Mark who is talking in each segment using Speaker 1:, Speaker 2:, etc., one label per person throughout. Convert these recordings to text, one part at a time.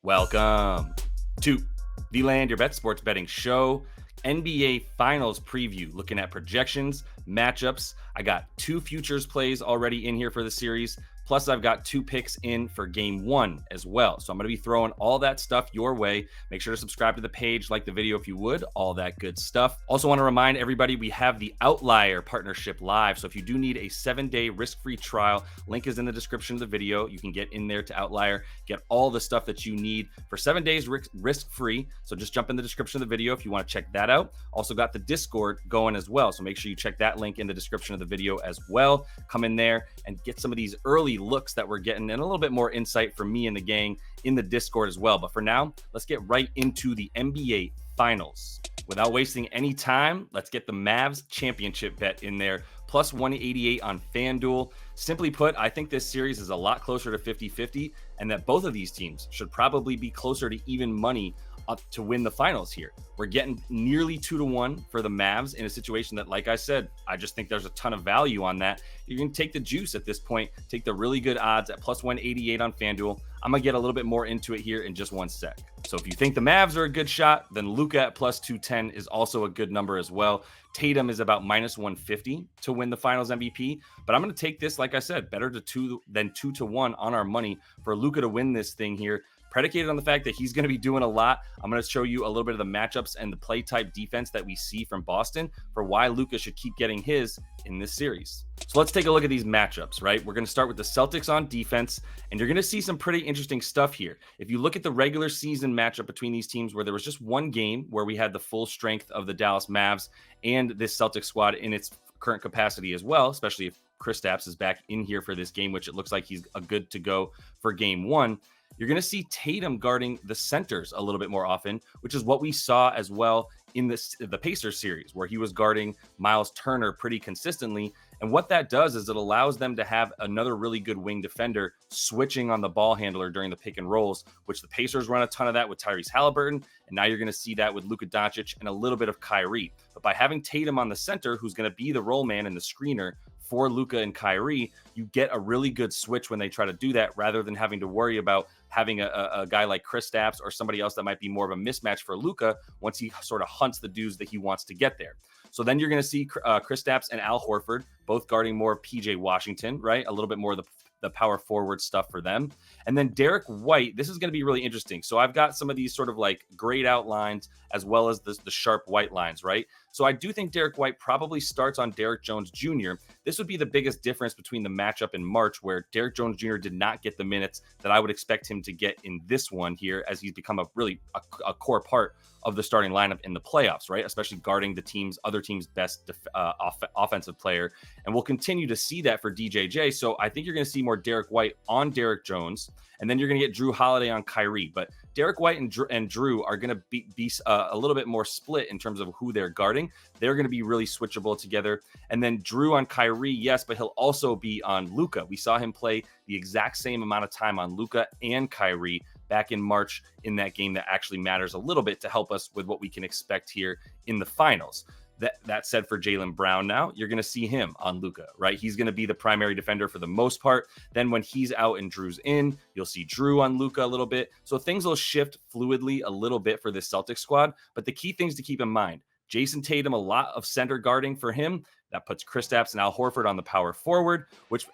Speaker 1: Welcome to the Land Your Bet Sports Betting Show. NBA Finals preview, looking at projections, matchups. I got 2 futures plays already in here for the series. Plus, I've got 2 picks in for game 1 as well. So I'm going to be throwing all that stuff your way. Make sure to subscribe to the page, like the video if you would, all that good stuff. Also want to remind everybody we have the Outlier partnership live. So if you do need a 7-day risk-free trial, link is in the description of the video. You can get in there to Outlier, get all the stuff that you need for 7 days risk-free. So just jump in the description of the video if you want to check that out. Also got the Discord going as well. So make sure you check that link in the description of the video as well. Come in there and get some of these early looks that we're getting and a little bit more insight from me and the gang in the Discord as well. But for now, let's get right into the NBA Finals. Without wasting any time, let's get the Mavs championship bet in there. Plus 188 on FanDuel. Simply put, I think this series is a lot closer to 50-50 and that both of these teams should probably be closer to even money up to win the finals here. We're getting nearly 2-1 for the Mavs in a situation that, like I said, I just think there's a ton of value on that. You can take the juice at this point, take the really good odds at plus 188 on FanDuel. I'm going to get a little bit more into it here in just one sec. So if you think the Mavs are a good shot, then Luka at plus 210 is also a good number as well. Tatum is about minus 150 to win the finals MVP, but I'm going to take this, like I said, better to 2 than 2-1 on our money for Luka to win this thing here, predicated on the fact that he's going to be doing a lot. I'm going to show you a little bit of the matchups and the play type defense that we see from Boston for why Luka should keep getting his in this series. So let's take a look at these matchups, right? We're going to start with the Celtics on defense, and you're going to see some pretty interesting stuff here. If you look at the regular season matchup between these teams where there was just one game where we had the full strength of the Dallas Mavs and this Celtics squad in its current capacity as well, especially if Kristaps is back in here for this game, which it looks like he's a good to go for game 1. You're going to see Tatum guarding the centers a little bit more often, which is what we saw as well in the Pacers series, where he was guarding Miles Turner pretty consistently. And what that does is it allows them to have another really good wing defender switching on the ball handler during the pick and rolls, which the Pacers run a ton of that with Tyrese Halliburton. And now you're going to see that with Luka Doncic and a little bit of Kyrie. But by having Tatum on the center, who's going to be the roll man and the screener for Luka and Kyrie, you get a really good switch when they try to do that, rather than having to worry about having a guy like Kristaps or somebody else that might be more of a mismatch for Luka once he sort of hunts the dudes that he wants to get there. So then you're going to see Kristaps and Al Horford both guarding more PJ Washington, right? A little bit more of the power forward stuff for them. And then Derek White, this is going to be really interesting. So I've got some of these sort of like grayed out lines as well as the sharp white lines, right? So I do think Derek White probably starts on Derek Jones Jr. This would be the biggest difference between the matchup in March, where Derek Jones Jr. did not get the minutes that I would expect him to get in this one here, as he's become a core part of the starting lineup in the playoffs, right? Especially guarding the other team's best offensive player. And we'll continue to see that for DJJ. So I think you're going to see more Derek White on Derek Jones, and then you're going to get Drew Holiday on Kyrie. But Derek White and Drew are going to be a little bit more split in terms of who they're guarding. They're going to be really switchable together. And then Drew on Kyrie, yes, but he'll also be on Luka. We saw him play the exact same amount of time on Luka and Kyrie back in March in that game that actually matters a little bit to help us with what we can expect here in the finals. That said, for Jaylen Brown now, you're going to see him on Luka, right? He's going to be the primary defender for the most part. Then when he's out and Drew's in, you'll see Drew on Luka a little bit. So things will shift fluidly a little bit for this Celtics squad. But the key things to keep in mind, Jason Tatum, a lot of center guarding for him. That puts Kristaps and Al Horford on the power forward,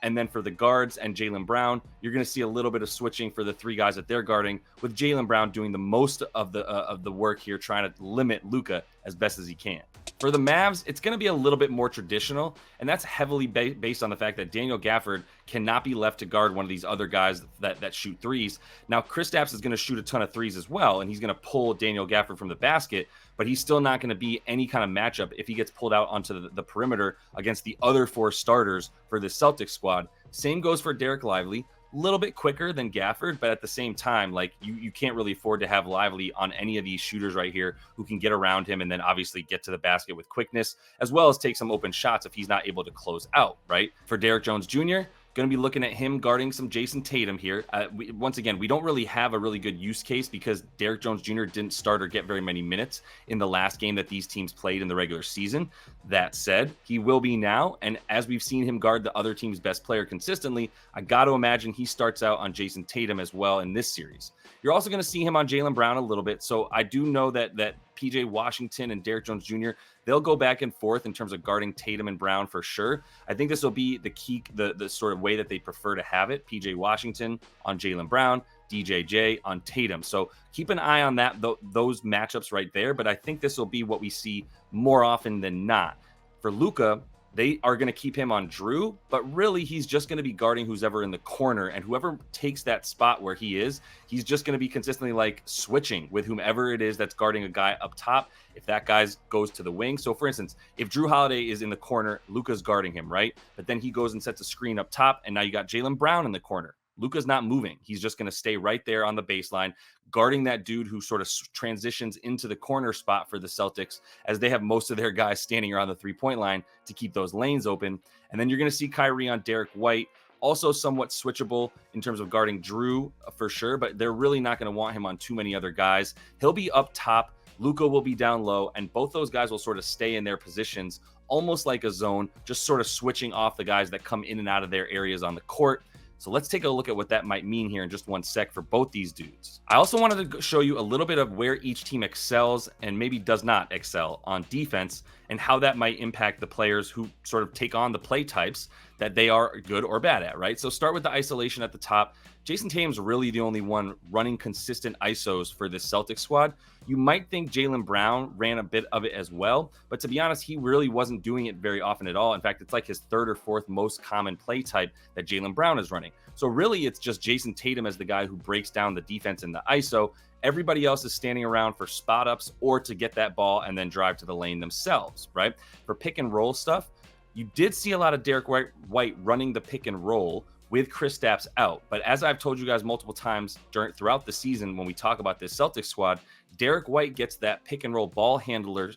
Speaker 1: and then for the guards and Jaylen Brown, you're going to see a little bit of switching for the 3 guys that they're guarding, with Jaylen Brown doing the most of the work here, trying to limit Luka as best as he can. For the Mavs, it's going to be a little bit more traditional, and that's heavily based on the fact that Daniel Gafford cannot be left to guard one of these other guys that shoot threes. Now, Kristaps is going to shoot a ton of threes as well, and he's going to pull Daniel Gafford from the basket, but he's still not going to be any kind of matchup if he gets pulled out onto the perimeter against the other 4 starters for the Celtics squad. Same goes for Derek Lively. A little bit quicker than Gafford, but at the same time, like you can't really afford to have Lively on any of these shooters right here who can get around him and then obviously get to the basket with quickness, as well as take some open shots if he's not able to close out, right? For Derek Jones Jr., Going to be looking at him guarding some Jason Tatum here. Once again, we don't really have a really good use case because Derrick Jones Jr. didn't start or get very many minutes in the last game that these teams played in the regular season. That said, he will be now. And as we've seen him guard the other team's best player consistently, I got to imagine he starts out on Jason Tatum as well in this series. You're also going to see him on Jaylen Brown a little bit. So I do know that PJ Washington and Derrick Jones Jr., they'll go back and forth in terms of guarding Tatum and Brown for sure. I think this will be the key, the sort of way that they prefer to have it. PJ Washington on Jaylen Brown, DJJ on Tatum. So keep an eye on that, those matchups right there. But I think this will be what we see more often than not. For Luka, they are going to keep him on Drew, but really he's just going to be guarding who's ever in the corner, and whoever takes that spot where he is, he's just going to be consistently like switching with whomever it is that's guarding a guy up top. If that guy goes to the wing. So for instance, if Drew Holiday is in the corner, Luka's guarding him, right? But then he goes and sets a screen up top, and now you got Jaylen Brown in the corner. Luka's not moving. He's just going to stay right there on the baseline, guarding that dude who sort of transitions into the corner spot for the Celtics, as they have most of their guys standing around the three-point line to keep those lanes open. And then you're going to see Kyrie on Derrick White, also somewhat switchable in terms of guarding Drew for sure, but they're really not going to want him on too many other guys. He'll be up top. Luka will be down low, and both those guys will sort of stay in their positions, almost like a zone, just sort of switching off the guys that come in and out of their areas on the court. So let's take a look at what that might mean here in just one sec for both these dudes. I also wanted to show you a little bit of where each team excels and maybe does not excel on defense, and how that might impact the players who sort of take on the play types that they are good or bad at, right? So start with the isolation at the top. Jason Tatum's really the only one running consistent ISOs for this Celtics squad. You might think Jaylen Brown ran a bit of it as well, but to be honest, he really wasn't doing it very often at all. In fact, it's like his third or fourth most common play type that Jaylen Brown is running. So really, it's just Jason Tatum as the guy who breaks down the defense in the ISO. Everybody else is standing around for spot ups or to get that ball and then drive to the lane themselves, right? For pick and roll stuff, you did see a lot of Derrick White running the pick and roll with Kristaps out. But as I've told you guys multiple times throughout the season, when we talk about this Celtics squad, Derrick White gets that pick and roll ball handler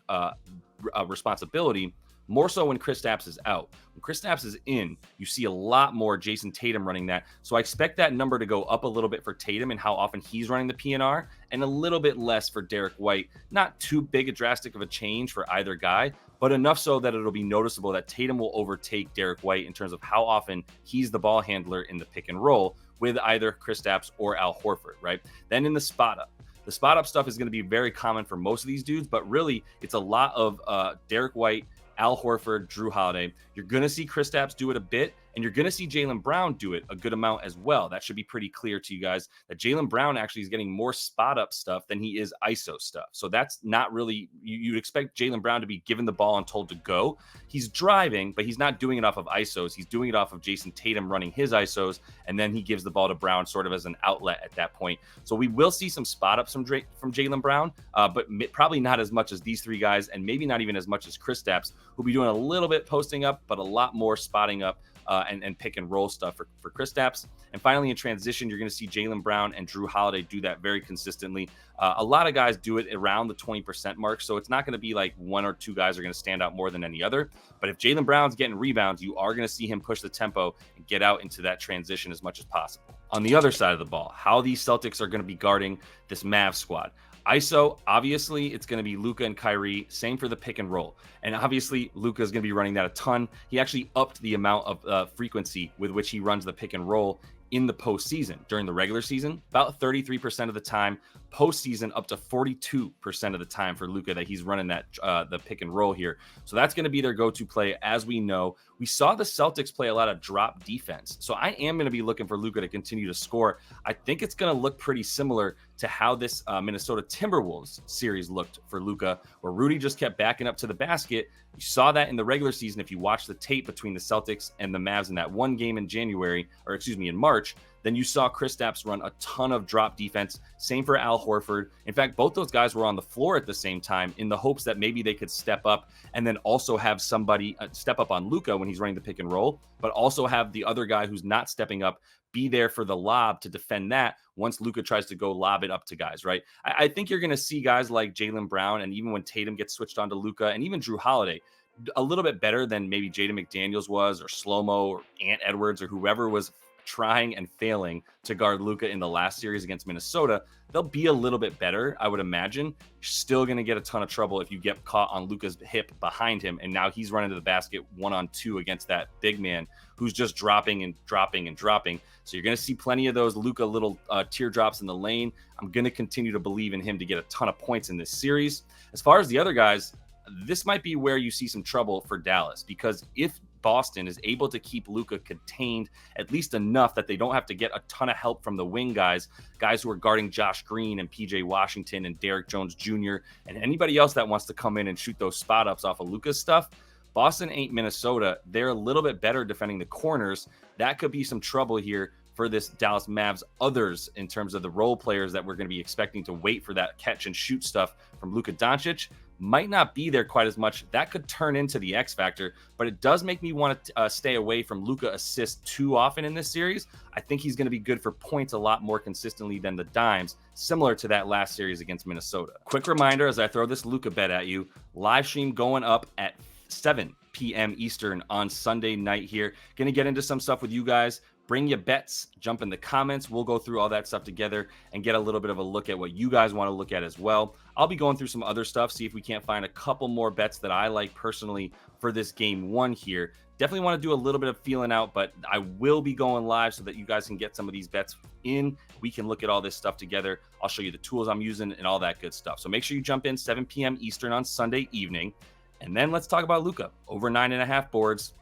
Speaker 1: responsibility more so when Kristaps is out. When Kristaps is in, you see a lot more Jason Tatum running that. So I expect that number to go up a little bit for Tatum and how often he's running the PNR, and a little bit less for Derrick White. Not too big a drastic of a change for either guy, but enough so that it'll be noticeable that Tatum will overtake Derrick White in terms of how often he's the ball handler in the pick and roll with either Kristaps or Al Horford, right? Then in the spot up. The spot up stuff is going to be very common for most of these dudes, but really it's a lot of Derrick White, Al Horford, Drew Holiday. You're going to see Kristaps do it a bit, and you're going to see Jaylen Brown do it a good amount as well. That should be pretty clear to you guys that Jaylen Brown actually is getting more spot up stuff than he is ISO stuff. So that's not really, you'd expect Jaylen Brown to be given the ball and told to go. He's driving, but he's not doing it off of ISOs. He's doing it off of Jason Tatum running his ISOs, and then he gives the ball to Brown sort of as an outlet at that point. So we will see some spot ups from Jaylen Brown, but probably not as much as these three guys, and maybe not even as much as Kristaps, who'll be doing a little bit posting up, but a lot more spotting up and pick and roll stuff for Kristaps. And finally, in transition, you're going to see Jaylen Brown and Drew Holiday do that very consistently. A lot of guys do it around the 20% mark, so it's not going to be like one or two guys are going to stand out more than any other. But if Jaylen Brown's getting rebounds, you are going to see him push the tempo and get out into that transition as much as possible. On the other side of the ball, how these Celtics are going to be guarding this Mavs squad. ISO, obviously, it's going to be Luka and Kyrie. Same for the pick and roll. And obviously, Luka is going to be running that a ton. He actually upped the amount of frequency with which he runs the pick and roll in the postseason. During the regular season, about 33% of the time. Postseason, up to 42% of the time for Luka that he's running that the pick and roll here. So that's going to be their go-to play. As we know, we saw the Celtics play a lot of drop defense. So I am going to be looking for Luka to continue to score. I think it's going to look pretty similar to how this Minnesota Timberwolves series looked for Luka, where Rudy just kept backing up to the basket. You saw that in the regular season if you watch the tape between the Celtics and the Mavs in that one game in in March. Then you saw Kristaps run a ton of drop defense. Same for Al Horford. In fact, both those guys were on the floor at the same time in the hopes that maybe they could step up and then also have somebody step up on Luka when he's running the pick and roll, but also have the other guy who's not stepping up be there for the lob to defend that once Luka tries to go lob it up to guys, right? I think you're going to see guys like Jaylen Brown, and even when Tatum gets switched on to Luka, and even Drew Holiday, a little bit better than maybe Jaden McDaniels was, or Slow-Mo, or Ant Edwards, or whoever was trying and failing to guard Luka in the last series against Minnesota. They'll be a little bit better, I would imagine. You're still going to get a ton of trouble if you get caught on Luka's hip behind him, and now he's running to the basket 1-on-2 against that big man who's just dropping and dropping and dropping. So you're going to see plenty of those Luka little teardrops in the lane. I'm going to continue to believe in him to get a ton of points in this series. As far as the other guys, this might be where you see some trouble for Dallas, because if Boston is able to keep Luka contained at least enough that they don't have to get a ton of help from the wing guys who are guarding Josh Green and PJ Washington and Derrick Jones Jr. and anybody else that wants to come in and shoot those spot ups off of Luka's stuff. Boston ain't Minnesota. They're a little bit better defending the corners. That could be some trouble here for this Dallas Mavs others in terms of the role players that we're going to be expecting to wait for that catch and shoot stuff from Luka Doncic. Might not be there quite as much. That could turn into the X factor, but it does make me want to stay away from Luka assists too often in this series. I think he's going to be good for points a lot more consistently than the dimes, similar to that last series against Minnesota. Quick reminder as I throw this Luka bet at you, live stream going up at 7 p.m. Eastern on Sunday night here. Going to get into some stuff with you guys. Bring your bets, jump in the comments. We'll go through all that stuff together and get a little bit of a look at what you guys want to look at as well. I'll be going through some other stuff, see if we can't find a couple more bets that I like personally for this game one here. Definitely want to do a little bit of feeling out, but I will be going live so that you guys can get some of these bets in. We can look at all this stuff together. I'll show you the tools I'm using and all that good stuff. So make sure you jump in 7 p.m. Eastern on Sunday evening. And then let's talk about Luka. Over 9.5 boards.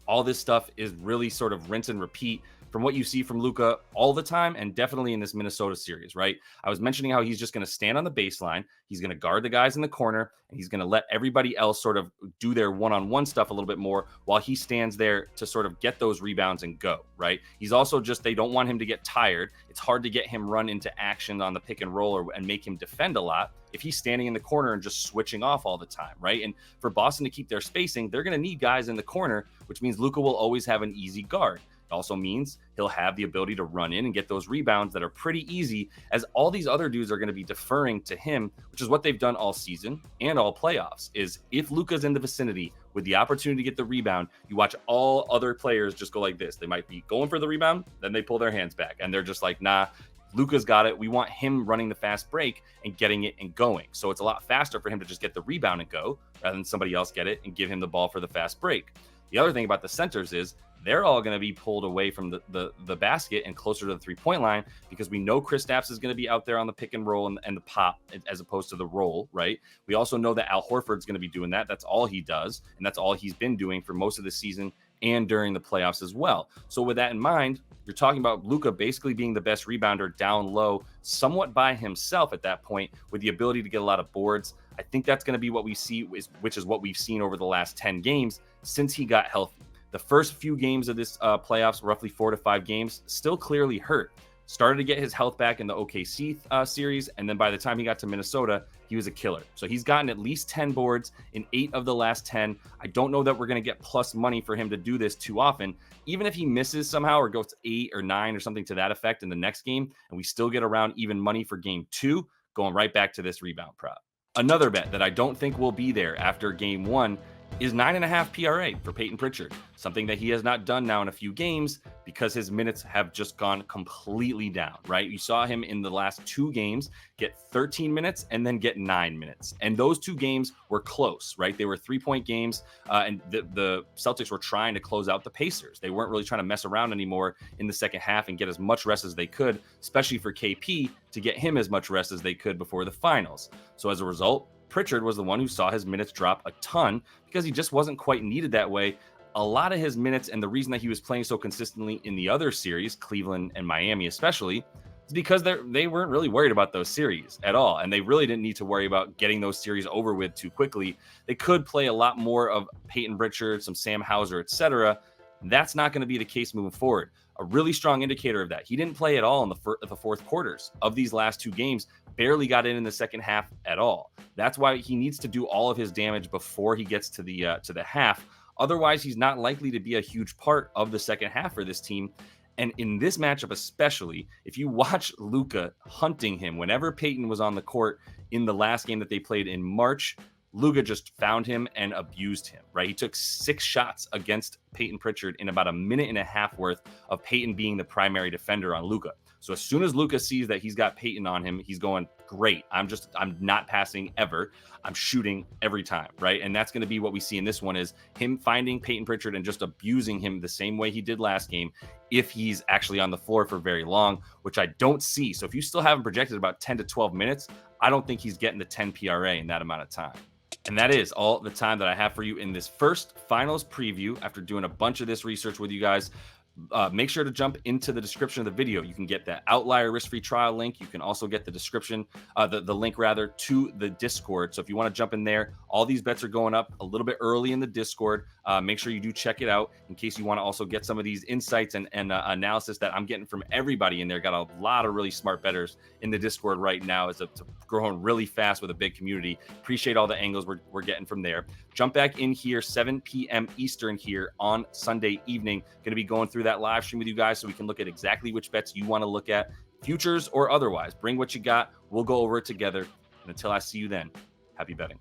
Speaker 1: All this stuff is really sort of rinse and repeat from what you see from Luka all the time, and definitely in this Minnesota series, right? I was mentioning how he's just going to stand on the baseline. He's going to guard the guys in the corner, and he's going to let everybody else sort of do their one-on-one stuff a little bit more while he stands there to sort of get those rebounds and go, right? He's also just, they don't want him to get tired. It's hard to get him run into action on the pick and roll and make him defend a lot if he's standing in the corner and just switching off all the time, right? And for Boston to keep their spacing, they're going to need guys in the corner, which means Luka will always have an easy guard. It also means he'll have the ability to run in and get those rebounds that are pretty easy, as all these other dudes are going to be deferring to him, which is what they've done all season and all playoffs. Is if Luka's in the vicinity with the opportunity to get the rebound, you watch all other players just go like this. They might be going for the rebound, then they pull their hands back, and they're just like, nah, Luka's got it. We want him running the fast break and getting it and going. So it's a lot faster for him to just get the rebound and go rather than somebody else get it and give him the ball for the fast break. The other thing about the centers is they're all going to be pulled away from the basket and closer to the three-point line, because we know Kristaps is going to be out there on the pick and roll and the pop as opposed to the roll, right? We also know that Al Horford's going to be doing that. That's all he does, and that's all he's been doing for most of the season and during the playoffs as well. So with that in mind, you're talking about Luka basically being the best rebounder down low, somewhat by himself at that point, with the ability to get a lot of boards. I think that's going to be what we see, which is what we've seen over the last 10 games since he got healthy. The first few games of this playoffs, roughly 4 to 5 games, still clearly hurt. Started to get his health back in the OKC series, and then by the time he got to Minnesota, he was a killer. So he's gotten at least 10 boards in 8 of the last 10. I don't know that we're going to get plus money for him to do this too often. Even if he misses somehow or goes to 8 or 9 or something to that effect in the next game, and we still get around even money for game 2, going right back to this rebound prop. Another bet that I don't think will be there after game 1 is 9.5 PRA for Payton Pritchard, something that he has not done now in a few games because his minutes have just gone completely down, right? You saw him in the last 2 games get 13 minutes and then get 9 minutes. And those 2 games were close, right? They were 3-point games, and the Celtics were trying to close out the Pacers. They weren't really trying to mess around anymore in the second half and get as much rest as they could, especially for KP, to get him as much rest as they could before the finals. So as a result, Pritchard was the one who saw his minutes drop a ton because he just wasn't quite needed that way. A lot of his minutes, and the reason that he was playing so consistently in the other series, Cleveland and Miami especially, is because they weren't really worried about those series at all. And they really didn't need to worry about getting those series over with too quickly. They could play a lot more of Payton Pritchard, some Sam Hauser, etc. That's not going to be the case moving forward. A really strong indicator of that, he didn't play at all in the fourth quarters of these last 2 games, barely got in the second half at all. That's why he needs to do all of his damage before he gets to the half. Otherwise, he's not likely to be a huge part of the second half for this team. And in this matchup especially, if you watch Luka hunting him whenever Payton was on the court in the last game that they played in March, Luka just found him and abused him, right? He took 6 shots against Payton Pritchard in about a minute and a half worth of Payton being the primary defender on Luka. So as soon as Luka sees that he's got Payton on him, he's going, great. I'm not passing ever. I'm shooting every time, right? And that's going to be what we see in this one, is him finding Payton Pritchard and just abusing him the same way he did last game, if he's actually on the floor for very long, which I don't see. So if you still have him projected about 10 to 12 minutes, I don't think he's getting the 10 PRA in that amount of time. And that is all the time that I have for you in this first finals preview. After doing a bunch of this research with you guys, make sure to jump into the description of the video. You can get the Outlier risk-free trial link. You can also get the description, the link rather, to the Discord. So if you want to jump in there, all these bets are going up a little bit early in the Discord. Make sure you do check it out in case you want to also get some of these insights and analysis that I'm getting from everybody in there. Got a lot of really smart bettors in the Discord right now. It's growing really fast with a big community. Appreciate all the angles we're getting from there. Jump back in here 7 p.m. Eastern here on Sunday evening. Going to be going through that live stream with you guys so we can look at exactly which bets you want to look at, futures or otherwise. Bring what you got. We'll go over it together. And until I see you then, happy betting.